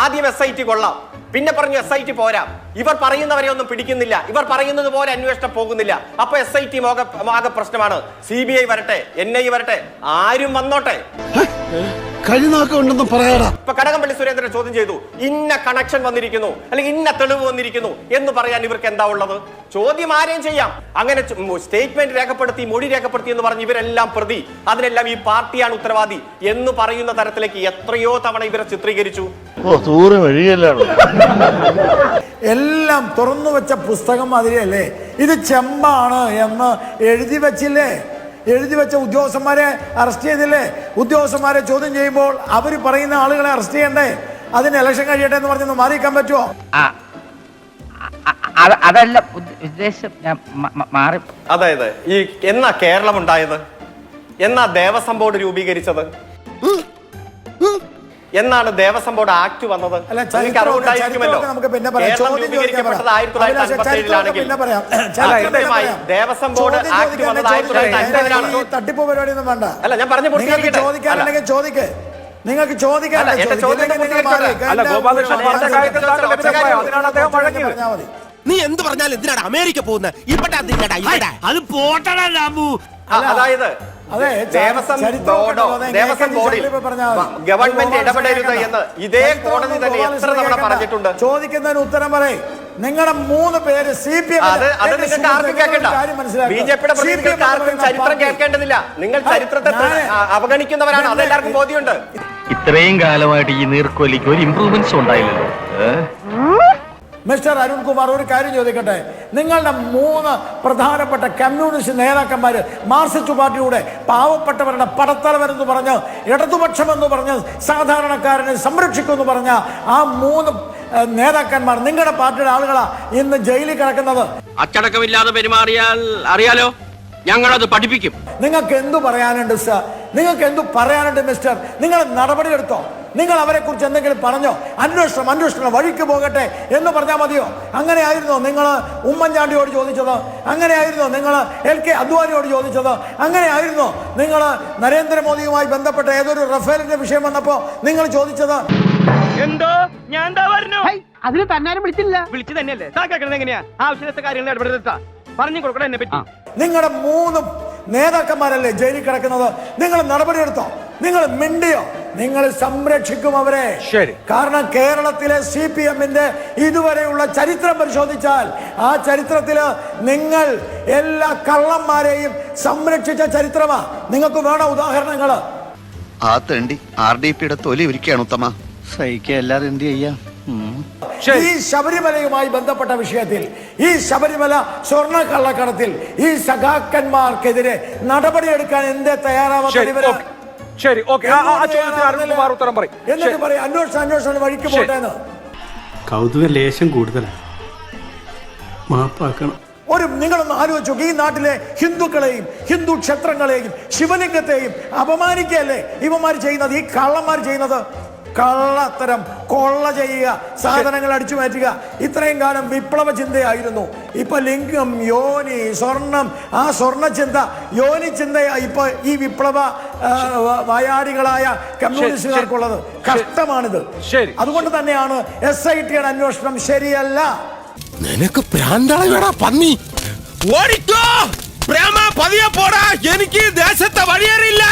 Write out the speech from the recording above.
ആദ്യം SIT കൊള്ളാം, പിന്നെ പറഞ്ഞു SIT പോരാ, ഇവർ പറയുന്നവരെ ഒന്നും പിടിക്കുന്നില്ല, ഇവർ പറയുന്നത് പോലെ അന്വേഷണം പോകുന്നില്ല, അപ്പൊ SIT ആകെ പ്രശ്നമാണ്. CBI വരട്ടെ, NI വരട്ടെ, ആരും വന്നോട്ടെ. ഇപ്പൊ കടകംപള്ളി സുരേന്ദ്രൻ ചോദ്യം ചെയ്തു, ഇന്ന കണക്ഷൻ വന്നിരിക്കുന്നു അല്ലെങ്കിൽ ഇന്ന തെളിവ് വന്നിരിക്കുന്നു എന്ന് പറയാൻ ഇവർക്ക് എന്താ ഉള്ളത്? ചോദ്യം ആരെയും ചെയ്യാം. അങ്ങനെ സ്റ്റേറ്റ്മെന്റ് രേഖപ്പെടുത്തി, മൊഴി രേഖപ്പെടുത്തി എന്ന് പറഞ്ഞ് ഇവരെല്ലാം പ്രതി, അതിനെല്ലാം ഈ പാർട്ടിയാണ് ഉത്തരവാദി എന്ന് പറയുന്ന തരത്തിലേക്ക് എത്രയോ തവണ ഇവരെ ചിത്രീകരിച്ചു. എല്ലാം തുറന്നു വെച്ച പുസ്തകം മാതിരിയല്ലേ ഇത്? ചെമ്പാണ് എന്ന് എഴുതി വെച്ചില്ലേ? എഴുതി വെച്ച ഉദ്യോഗസ്ഥന്മാരെ അറസ്റ്റ് ചെയ്തില്ലേ? ഉദ്യോഗസ്ഥന്മാരെ ചോദ്യം ചെയ്യുമ്പോൾ അവർ പറയുന്ന ആളുകളെ അറസ്റ്റ് ചെയ്യണ്ടേ? അതിന് ഇലക്ഷൻ കഴിയട്ടെ എന്ന് പറഞ്ഞൊന്ന് മാറിക്കാൻ പറ്റുമോ? അതല്ല ഉദ്ദേശം, മാറി. അതായത് ഈ എന്നാ കേരളം ഉണ്ടായത്? എന്നാ ദേവസ്വം ബോർഡ് രൂപീകരിച്ചത്? എന്നാണ് ദേവസ്വം ബോർഡ് ആക്ട് വന്നത്? അറിവുണ്ടായിരിക്കുമല്ലോ. കേരളം രൂപീകരിക്കപ്പെട്ടത് 1957-ലാണെങ്കിൽ ദേവസ്വം ബോർഡ് ആക്ട് വന്നത് 1950-ലാണ്. തട്ടിപ്പ് പരിപാടിയൊന്നും വേണ്ട. അല്ല, ഞാൻ പറഞ്ഞു ചോദിക്കാനല്ലെങ്കിൽ ചോദിക്ക്. നിങ്ങൾക്ക് ചോദിക്കാൻ നീ എന്ത് പറഞ്ഞാലും എന്തിനാണ് അമേരിക്ക പോകുന്നത്? അത് പോട്ടടാ രാമു. അതായത് ദേവസ്വം ബോർഡിൽ ഗവൺമെന്റ് ഇടപെടരുത് എന്ന് ഇതേ കോടതി തന്നെ എത്ര തവണ പറഞ്ഞിട്ടുണ്ട്. ചോദിക്കുന്നതിന് ഉത്തരം പറയും. നിങ്ങളുടെ 3 പേര് CPM, അത് നിങ്ങൾക്ക് ആർക്കും കേൾക്കണ്ട. BJPയുടെ പ്രതിനിധികൾക്ക് ആർക്കും ചരിത്രം കേൾക്കേണ്ടതില്ല. നിങ്ങൾ ചരിത്രത്തെ അവഗണിക്കുന്നവരാണ്, അതെല്ലാവർക്കും ബോധ്യമുണ്ട്. ഇത്രയും കാലമായിട്ട് ഈ നീർക്കോലിക്ക് ഒരു ഇംപ്രൂവ്മെന്റ്സ് ഉണ്ടായില്ലല്ലോ. മിസ്റ്റർ അരുൺകുമാർ, ഒരു കാര്യം ചോദിക്കട്ടെ. നിങ്ങളുടെ 3 പ്രധാനപ്പെട്ട കമ്മ്യൂണിസ്റ്റ് നേതാക്കന്മാര് മാർക്സിസ്റ്റ് പാർട്ടിയുടെ പാവപ്പെട്ടവരുടെ പടത്തലവരെന്ന് പറഞ്ഞ്, ഇടതുപക്ഷമെന്ന് പറഞ്ഞ്, സാധാരണക്കാരനെ സംരക്ഷിക്കുമെന്ന് പറഞ്ഞ ആ 3 നേതാക്കന്മാർ നിങ്ങളുടെ പാർട്ടിയുടെ ആളുകളാ ഇന്ന് ജയിലിൽ കിടക്കുന്നത്. അച്ചടക്കമില്ലാതെ പെരുമാറിയാൽ അറിയാലോ, ഞങ്ങളത് പഠിപ്പിക്കും. നിങ്ങൾക്ക് എന്തു പറയാനുണ്ട് സർ? നിങ്ങൾക്ക് എന്തു പറയാനുണ്ട് മിസ്റ്റർ? നിങ്ങൾ നടപടിയെടുത്തോ? നിങ്ങൾ അവരെ കുറിച്ച് എന്തെങ്കിലും പറഞ്ഞോ? അന്വേഷണം വഴിക്ക് പോകട്ടെ എന്ന് പറഞ്ഞാൽ മതിയോ? അങ്ങനെയായിരുന്നോ നിങ്ങൾ ഉമ്മൻചാണ്ടിയോട് ചോദിച്ചത്? അങ്ങനെയായിരുന്നോ നിങ്ങൾ LK അദ്വാനിയോട് ചോദിച്ചത്? അങ്ങനെയായിരുന്നോ നിങ്ങൾ നരേന്ദ്രമോദിയുമായി ബന്ധപ്പെട്ട ഏതൊരു റഫേലിന്റെ വിഷയം വന്നപ്പോ നിങ്ങൾ ചോദിച്ചത്? എന്തോ ഞാൻ എന്താ പറഞ്ഞു? അതിന് തന്നാരും വിളിച്ചില്ല. വിളിച്ചു തന്നെയല്ലേ എങ്ങനെയാ ആവശ്യത്തെ കാര്യങ്ങൾ ഇടപെടുത്താ പറഞ്ഞു കൊടുക്കണം എന്നെ പറ്റി. നിങ്ങളുടെ 3 നേതാക്കന്മാരല്ലേ ജയിലിൽ കിടക്കുന്നത്? നിങ്ങൾ നടപടിയെടുത്തോ? നിങ്ങൾ മിണ്ടിയോ? നിങ്ങൾ സംരക്ഷിക്കും അവരെ. കാരണം കേരളത്തിലെ CPM-ന്റെ ഇതുവരെയുള്ള ചരിത്രം പരിശോധിച്ചാൽ ആ ചരിത്രത്തില് നിങ്ങൾ എല്ലാ കള്ളന്മാരെയും സംരക്ഷിച്ച ചരിത്രമാ. നിങ്ങൾക്ക് വേണ ഉദാഹരണങ്ങള്? ആ തണ്ടി RDPയുടെ തൊലി ഒരുക്കുകയാണ് ഉത്തമ. സഹിക്കുക, അല്ലാതെ എന്ത് ചെയ്യാം? ഈ ശബരിമലയുമായി ബന്ധപ്പെട്ട വിഷയത്തിൽ, ഈ ശബരിമല സ്വർണ്ണ കള്ളക്കടത്തിൽ ഈ സഖാക്കന്മാർക്കെതിരെ നടപടിയെടുക്കാൻ എന്തേ തയ്യാറാവാത്ത? എന്നിട്ട് പറയും അന്വേഷണം വഴിക്ക് പോട്ടെന്ന്. കൗതുക ലേശം കൂടുതലാണ്, മാപ്പാക്കണം. നിങ്ങളൊന്ന് ആലോചിച്ചു, ഈ നാട്ടിലെ ഹിന്ദുക്കളെയും ഹിന്ദു ക്ഷേത്രങ്ങളെയും ശിവലിംഗത്തെയും അപമാനിക്കുകയല്ലേ ഇവന്മാർ ചെയ്യുന്നത്? ഈ കള്ളന്മാർ ചെയ്യുന്നത് കള്ളത്തരം, കൊള്ള ചെയ്യുക, സാധനങ്ങൾ അടിച്ചു മാറ്റുക. ഇത്രയും കാലം വിപ്ലവ ചിന്തയായിരുന്നു. ഇപ്പൊ ലിംഗം, യോനി, സ്വർണം, ആ സ്വർണ്ണ ചിന്ത, യോനി ചിന്തയാ ഇപ്പൊ ഈ വിപ്ലവ വായാടികളായ കമ്മ്യൂണിസ്റ്റുകാർക്കുള്ളത്. കഷ്ടമാണിത്. അതുകൊണ്ട് തന്നെയാണ് SITയുടെ അന്വേഷണം ശരിയല്ല. നിനക്ക് പ്രാന്താളാ പന്നി. ഓടിക്കോ പ്രേമ, പതിയെ പോടാ, എനിക്ക് ദേശത്തെ വഴിയേറിയില്ല.